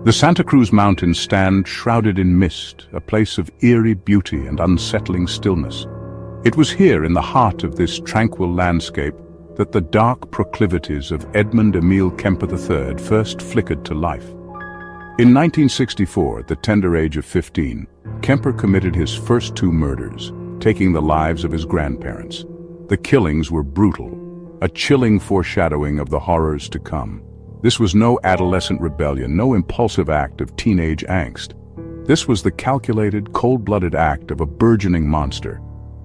The Santa Cruz Mountains stand shrouded in mist, a place of eerie beauty and unsettling stillness. It was here in the heart of this tranquil landscape that the dark proclivities of Edmund Emil Kemper III first flickered to life. In 1964, at the tender age of 15, Kemper committed his first two murders, taking the lives of his grandparents. The killings were brutal, a chilling foreshadowing of the horrors to come. This was no adolescent rebellion, no impulsive act of teenage angst. This was the calculated, cold-blooded act of a burgeoning monster.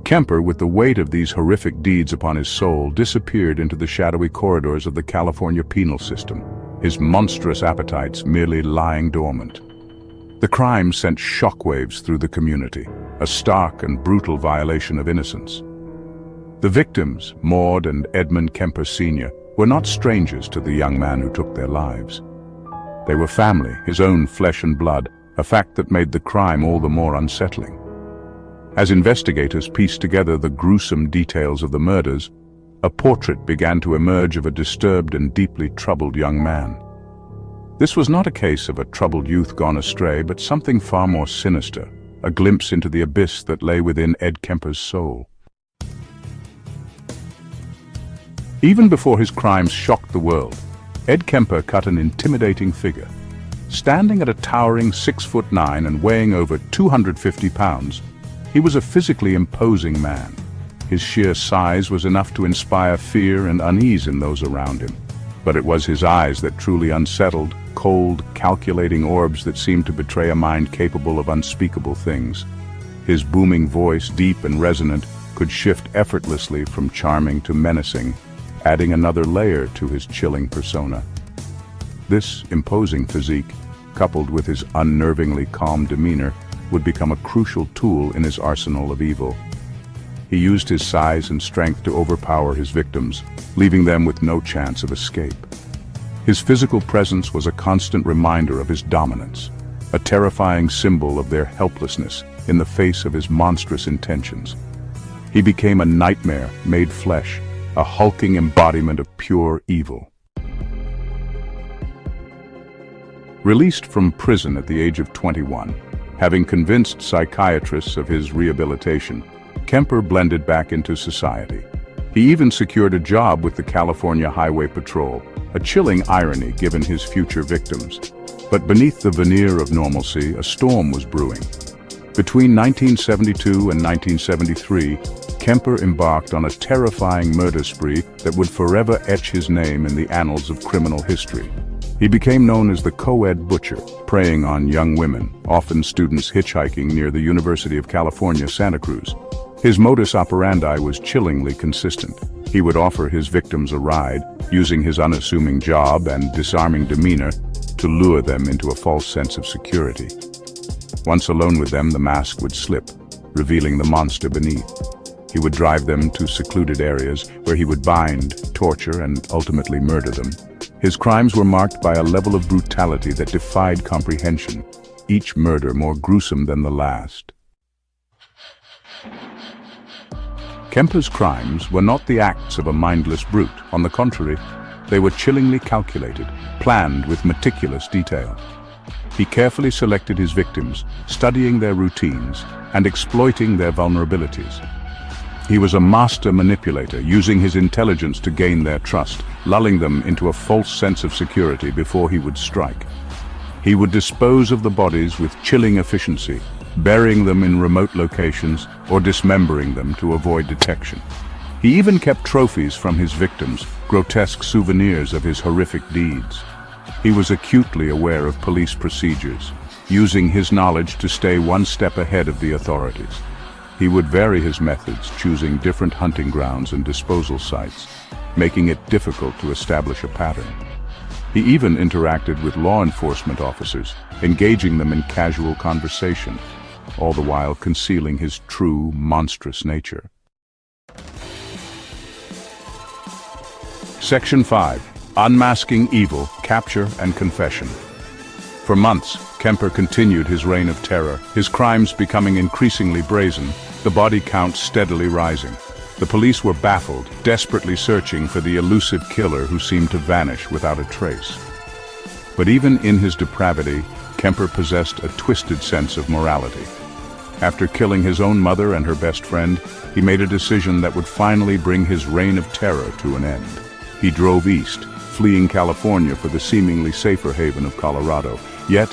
Kemper, with the weight of these horrific deeds upon his soul, disappeared into the shadowy corridors of the California penal system, his monstrous appetites merely lying dormant. The crime sent shockwaves through the community, a stark and brutal violation of innocence. The victims, Maud and Edmund Kemper Sr., were not strangers to the young man who took their lives. They were family, his own flesh and blood, a fact that made the crime all the more unsettling. As investigators pieced together the gruesome details of the murders, a portrait began to emerge of a disturbed and deeply troubled young man. This was not a case of a troubled youth gone astray, but something far more sinister, a glimpse into the abyss that lay within Ed Kemper's soul. Even before his crimes shocked the world, Ed Kemper cut an intimidating figure. Standing at a towering 6'9" and weighing over 250 pounds, he was a physically imposing man. His sheer size was enough to inspire fear and unease in those around him. But it was his eyes that truly unsettled, cold, calculating orbs that seemed to betray a mind capable of unspeakable things. His booming voice, deep and resonant, could shift effortlessly from charming to menacing, adding another layer to his chilling persona. This imposing physique, coupled with his unnervingly calm demeanor, would become a crucial tool in his arsenal of evil. He used his size and strength to overpower his victims, leaving them with no chance of escape. His physical presence was a constant reminder of his dominance, a terrifying symbol of their helplessness in the face of his monstrous intentions. He became a nightmare made flesh, a hulking embodiment of pure evil. Released from prison at the age of 21, having convinced psychiatrists of his rehabilitation, Kemper blended back into society. He even secured a job with the California Highway Patrol, a chilling irony given his future victims. But beneath the veneer of normalcy, a storm was brewing. Between 1972 and 1973, Kemper embarked on a terrifying murder spree that would forever etch his name in the annals of criminal history. He became known as the co-ed butcher, preying on young women, often students hitchhiking near the University of California, Santa Cruz. His modus operandi was chillingly consistent. He would offer his victims a ride, using his unassuming job and disarming demeanor to lure them into a false sense of security. Once alone with them, the mask would slip, revealing the monster beneath. He would drive them to secluded areas where he would bind, torture, and ultimately murder them. His crimes were marked by a level of brutality that defied comprehension, each murder more gruesome than the last. Kemper's crimes were not the acts of a mindless brute. On the contrary, they were chillingly calculated, planned with meticulous detail. He carefully selected his victims, studying their routines and exploiting their vulnerabilities. He was a master manipulator, using his intelligence to gain their trust, lulling them into a false sense of security before he would strike. He would dispose of the bodies with chilling efficiency, burying them in remote locations or dismembering them to avoid detection. He even kept trophies from his victims, grotesque souvenirs of his horrific deeds. He was acutely aware of police procedures, using his knowledge to stay one step ahead of the authorities. He would vary his methods, choosing different hunting grounds and disposal sites, making it difficult to establish a pattern. He even interacted with law enforcement officers, engaging them in casual conversation, all the while concealing his true, monstrous nature. Section 5. Unmasking Evil, Capture and Confession. For months, Kemper continued his reign of terror, his crimes becoming increasingly brazen, the body count steadily rising. The police were baffled, desperately searching for the elusive killer who seemed to vanish without a trace. But even in his depravity, Kemper possessed a twisted sense of morality. After killing his own mother and her best friend, he made a decision that would finally bring his reign of terror to an end. He drove east, fleeing California for the seemingly safer haven of Colorado. Yet,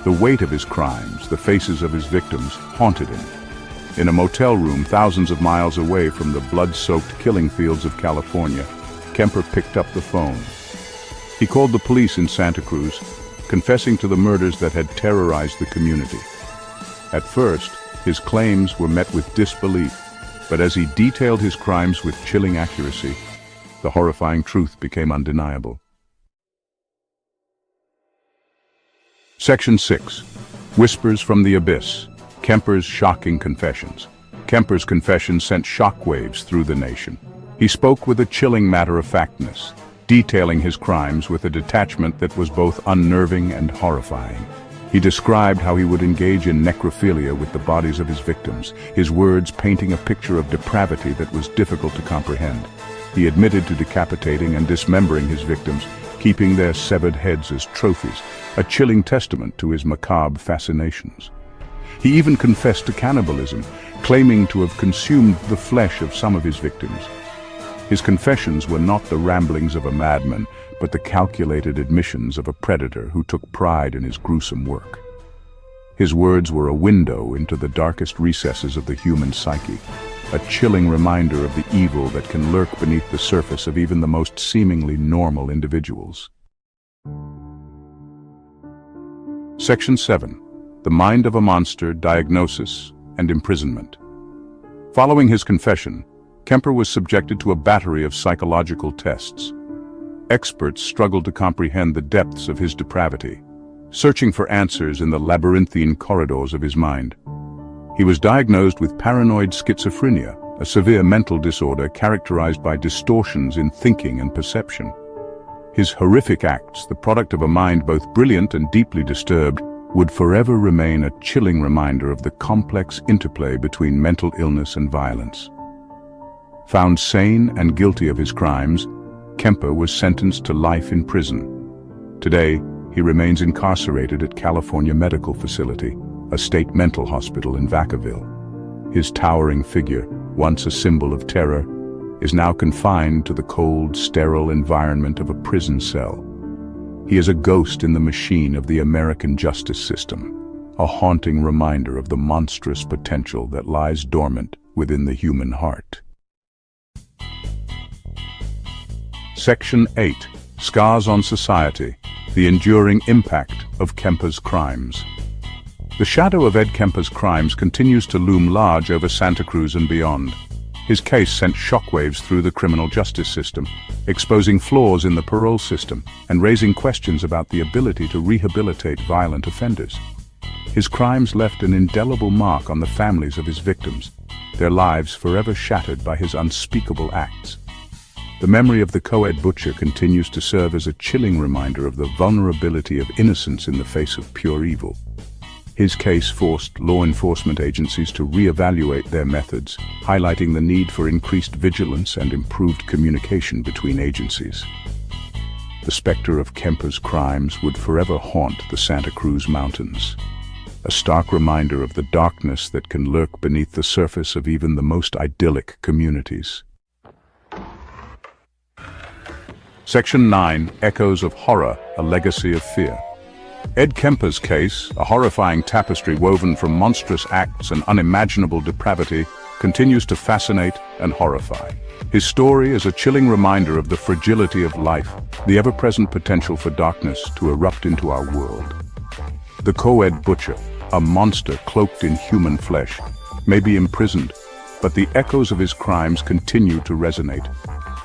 the weight of his crimes, the faces of his victims, haunted him. In a motel room thousands of miles away from the blood-soaked killing fields of California, Kemper picked up the phone. He called the police in Santa Cruz, confessing to the murders that had terrorized the community. At first, his claims were met with disbelief, but as he detailed his crimes with chilling accuracy, the horrifying truth became undeniable. Section 6. Whispers from the Abyss. Kemper's shocking confessions. Kemper's confession sent shockwaves through the nation. He spoke with a chilling matter-of-factness, detailing his crimes with a detachment that was both unnerving and horrifying. He described how he would engage in necrophilia with the bodies of his victims, his words painting a picture of depravity that was difficult to comprehend. He admitted to decapitating and dismembering his victims, keeping their severed heads as trophies, a chilling testament to his macabre fascinations. He even confessed to cannibalism, claiming to have consumed the flesh of some of his victims. His confessions were not the ramblings of a madman, but the calculated admissions of a predator who took pride in his gruesome work. His words were a window into the darkest recesses of the human psyche, a chilling reminder of the evil that can lurk beneath the surface of even the most seemingly normal individuals. Section 7. The Mind of a Monster, Diagnosis and Imprisonment. Following his confession, Kemper was subjected to a battery of psychological tests. Experts struggled to comprehend the depths of his depravity, searching for answers in the labyrinthine corridors of his mind. He was diagnosed with paranoid schizophrenia, a severe mental disorder characterized by distortions in thinking and perception. His horrific acts, the product of a mind both brilliant and deeply disturbed, would forever remain a chilling reminder of the complex interplay between mental illness and violence. Found sane and guilty of his crimes, Kemper was sentenced to life in prison. Today, he remains incarcerated at California Medical Facility, a state mental hospital in Vacaville. His towering figure, once a symbol of terror, is now confined to the cold, sterile environment of a prison cell. He is a ghost in the machine of the American justice system, a haunting reminder of the monstrous potential that lies dormant within the human heart. Section 8. Scars on Society. The Enduring Impact of Kemper's Crimes. The shadow of Ed Kemper's crimes continues to loom large over Santa Cruz and beyond. His case sent shockwaves through the criminal justice system, exposing flaws in the parole system and raising questions about the ability to rehabilitate violent offenders. His crimes left an indelible mark on the families of his victims, their lives forever shattered by his unspeakable acts. The memory of the co-ed butcher continues to serve as a chilling reminder of the vulnerability of innocence in the face of pure evil. His case forced law enforcement agencies to reevaluate their methods, highlighting the need for increased vigilance and improved communication between agencies. The specter of Kemper's crimes would forever haunt the Santa Cruz Mountains, a stark reminder of the darkness that can lurk beneath the surface of even the most idyllic communities. Section 9. Echoes of Horror, a Legacy of Fear. Ed Kemper's case, a horrifying tapestry woven from monstrous acts and unimaginable depravity, continues to fascinate and horrify. His story is a chilling reminder of the fragility of life, the ever-present potential for darkness to erupt into our world. The co-ed butcher, a monster cloaked in human flesh, may be imprisoned, but the echoes of his crimes continue to resonate,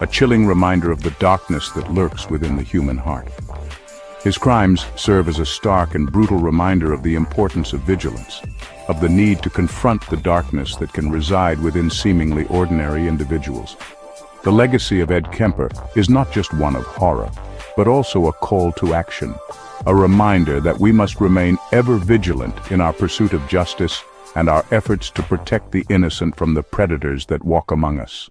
a chilling reminder of the darkness that lurks within the human heart. His crimes serve as a stark and brutal reminder of the importance of vigilance, of the need to confront the darkness that can reside within seemingly ordinary individuals. The legacy of Ed Kemper is not just one of horror, but also a call to action, a reminder that we must remain ever vigilant in our pursuit of justice and our efforts to protect the innocent from the predators that walk among us.